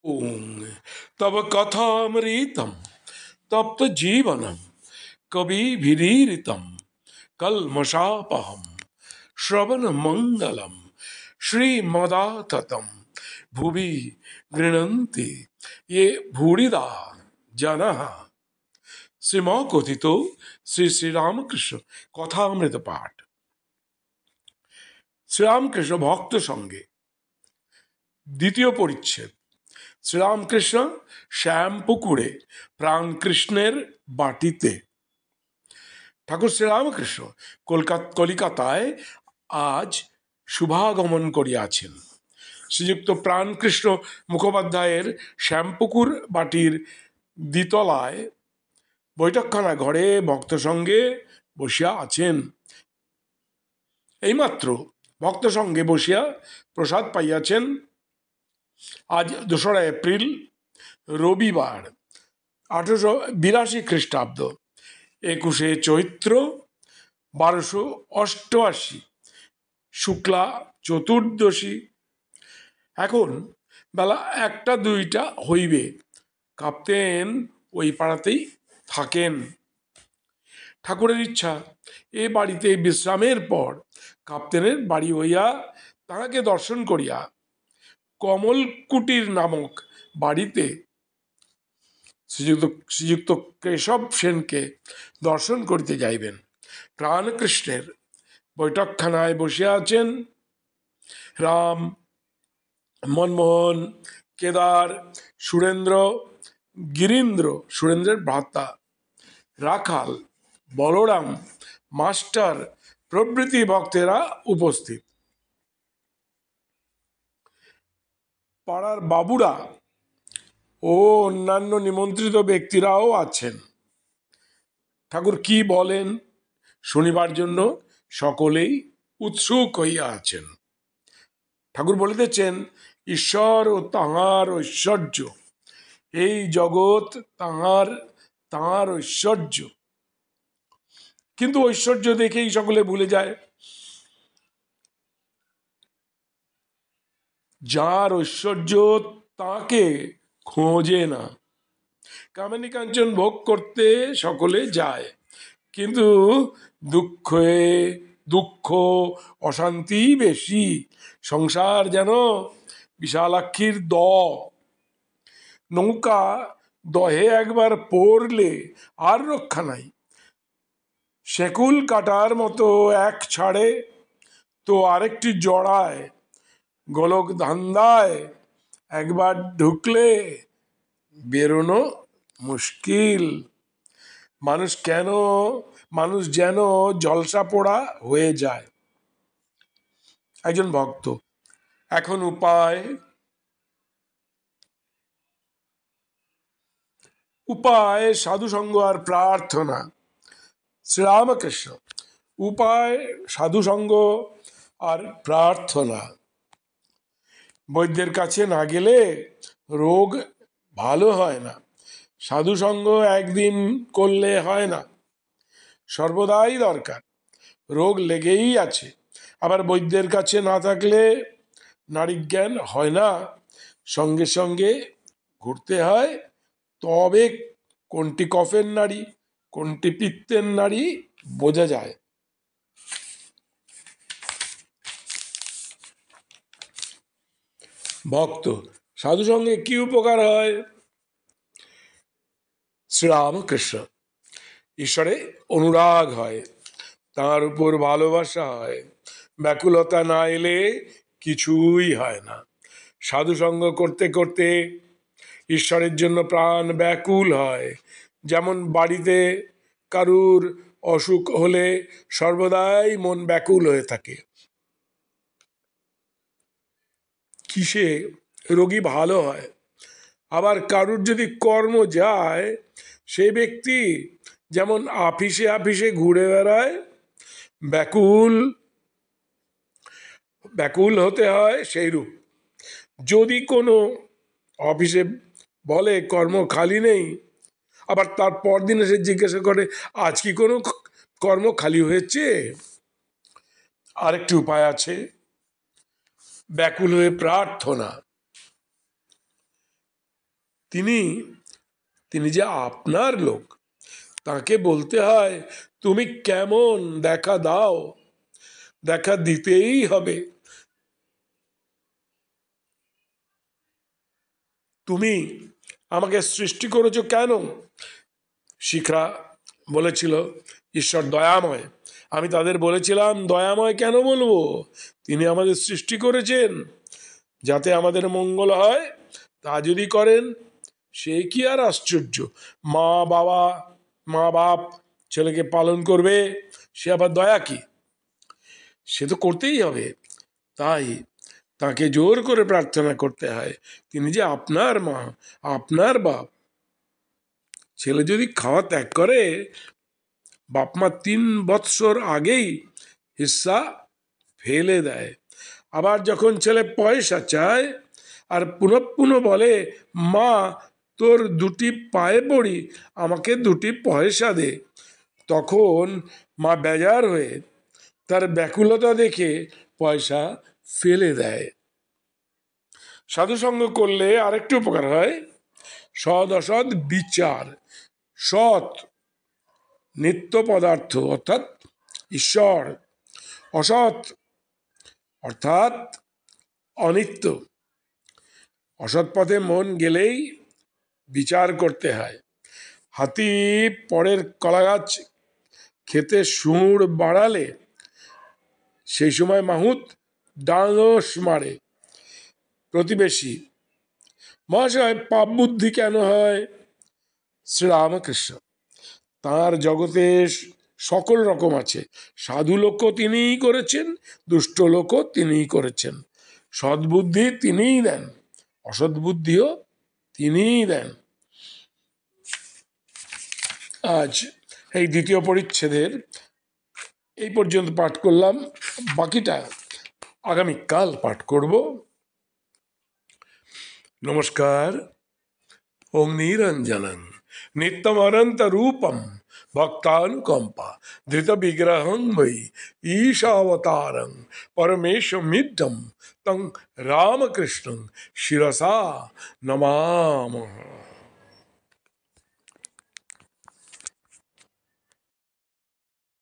ओम तव कथामृतम तप्त जीवनम कविभिरीरितम कल्मषापहम श्रवण मंगलम श्रीमदाततम भुवि गृह्णन्ति ये भूरिदा जनः শ্রীমকথিত শ্রী শ্রীরামকৃষ্ণ কথামৃত পাঠ। শ্রীরামকৃষ্ণ ভক্ত সঙ্গে দ্বিতীয় পরিচ্ছেদ। শ্রীরামকৃষ্ণ শ্যামপুকুরে প্রাণকৃষ্ণের বাটিতে। ঠাকুর শ্রীরামকৃষ্ণ কলিকাতায় আজ শুভাগমন করিয়াছেন। শ্রীযুক্ত প্রাণকৃষ্ণ মুখোপাধ্যায়ের শ্যামপুকুর বাটির দ্বিতলায় বৈঠকখানা ঘরে ভক্ত সঙ্গে বসিয়া আছেন। এইমাত্র ভক্ত সঙ্গে বসিয়া প্রসাদ পাইয়াছেন। আজ 2রা এপ্রিল রবিবার, 1882 খ্রিস্টাব্দ, 21শে চৈত্র, 1288 শুক্লা চতুর্দশী। এখন বেলা 1টা-2টা হইবে। কাপ্তেন ওই পাড়াতেই থাকেন। ঠাকুরের ইচ্ছা এ বাড়িতে বিশ্রামের পর কাপ্তেনের বাড়ি হইয়া তাহাকে দর্শন করিয়া কমলকুটির নামক বাড়িতে শ্রীযুক্ত কেশব সেনকে দর্শন করিতে যাইবেন। প্রাণকৃষ্ণের বৈঠকখানায় বসিয়া আছেন রাম, মনমোহন, কেদার, সুরেন্দ্র, গিরীন্দ্র, সুরেন্দ্রের ভ্রাতা, রাখাল, বলরাম, মাস্টার প্রভৃতি ভক্তেরা উপস্থিত। পাড়ার বাবুরা ও অন্যান্য নিমন্ত্রিত ব্যক্তিরাও আছেন। ঠাকুর কি বলেন শুনিবার জন্য সকলেই উৎসুক হইয়া আছেন। ঠাকুর বলিতেছেন, ঈশ্বর ও তাঁহার ঐশ্বর্য, এই জগৎ তাঁহার ঐশ্বর্য। কিন্তু ঐশ্বর্য দেখেই সকলে ভুলে যায়। যার ঐশ্বর্য তাকে খোঁজে না। কামিনী কাঞ্চন ভোগ করতে সকলে যায়, কিন্তু দুঃখ অশান্তি বেশি। সংসার যেন বিশালাক্ষীর নৌকা, দহে একবার পড়লে আর রক্ষা নাই। শেকুল কাটার মতো এক ছাড়ে তো আরেকটি জড়ায়। গোলক ধান্দায় একবার ঢুকলে বেরোনো মুশকিল। মানুষ যেন জলসা পোড়া হয়ে যায়। একজন ভক্ত, এখন উপায় সাধুসঙ্গ আর প্রার্থনা। শ্রীরামকৃষ্ণ, উপায় সাধুসঙ্গ আর প্রার্থনা। বৈদ্যের কাছে না গেলে রোগ ভালো হয় না। সাধুসঙ্গ একদিন করলে হয় না, সর্বদাই দরকার। রোগ লেগেই আছে। আবার বৈদ্যের কাছে না থাকলে নারী জ্ঞান হয় না, সঙ্গে সঙ্গে ঘুরতে হয়। তবে কোনটি কফের নারী, কোনটি পিত্তের নারী বোঝা যায়। ভক্ত, সাধুসঙ্গে কি উপকার হয়? শ্রীরামকৃষ্ণ, ঈশ্বরে অনুরাগ হয়, তাঁর উপর ভালোবাসা হয়। ব্যাকুলতা না এলে কিছুই হয় না। সাধুসঙ্গ করতে করতে ঈশ্বরের জন্য প্রাণ ব্যাকুল হয়। যেমন বাড়িতে কারুর অসুখ হলে সর্বদাই মন ব্যাকুল হয়ে থাকে। কিসে রোগী ভালো হয়? আবার কারুর যদি কর্ম যায়, সে ব্যক্তি যেমন আফিসে ঘুরে বেড়ায়, ব্যাকুল হতে হয় সেইরূপ। যদি কোনো অফিসে বলে কর্ম খালি নেই, আবার তার পরদিন এসে জিজ্ঞাসা করে আজ কি কোনো কর্ম খালি হয়েছে? আরেকটি উপায় আছে, ব্যাকুল হয়ে প্রার্থনা। তিনি তিনি যে আপনার লোক, তাকে বলতে হয় তুমি কেমন, দেখা দাও, দেখা দিতেই হবে। তুমি আমাকে সৃষ্টি করেছো কেন? শিখরা বলেছিল ঈশ্বর দয়াময়। আমি তাদের বলেছিলাম দয়াময় কেন বলবো, তিনি আমাদের সৃষ্টি করেছেন যাতে আমাদের মঙ্গল হয়। তা যদি করেন সে কি আর আশ্চর্য। মা বাপ ছেলেকে পালন করবে, সে আবার দয়া কি? সে তো করতেই হবে। তাই তাকে জোর করে প্রার্থনা করতে হয়, তিনি যে আপনার মা, আপনার বাপ। ছেলে যদি খাওয়া ত্যাগ করে, বাপ মা 3 বৎসর আগেই হিস্সা ফেলে দেয়। আবার যখন ছেলে পয়সা চায় আর পুনঃ পুনঃ বলে মা তোর 2টি পায়ে পড়ি, আমাকে 2টি পয়সা দে, তখন মা বেজার হয়ে তার ব্যাকুলতা দেখে পয়সা ফেলে দেয়। সাধুসঙ্গ করলে আরেকটি উপকার হয়, সৎ অসৎ বিচার। সৎ নিত্য পদার্থ অর্থাৎ ঈশ্বর, অসৎ অর্থাৎ অনিত্য। অসৎ পথে মন গেলেই বিচার করতে হয়। হাতি পরের কলাগাছ খেতে সুর বাড়ালে সেই সময় মাহুত ডাঙস মারে। প্রতিবেশী মহাশয়, পাপ বুদ্ধি কেন হয়? শ্রীরামকৃষ্ণ তাঁর জগতে সকল রকম আছে। সাধু লোকও তিনিই করেছেন, দুষ্ট লোকও তিনিই করেছেন। সদ্বুদ্ধি তিনিই দেন, অসৎ বুদ্ধিও তিনিই দেন। আজ এই 2য় পরিচ্ছেদের এই পর্যন্ত পাঠ করলাম, বাকিটা আগামীকাল পাঠ করব। নমস্কার। ওং নিরঞ্জনং নিত্যমনন্ত রূপম ভক্তানুকম্পা ধৃত বিগ্রহং বৈ ঈশাবতারং পরমেশমিড্ডম তং রামকৃষ্ণং শিরসা নমামঃ।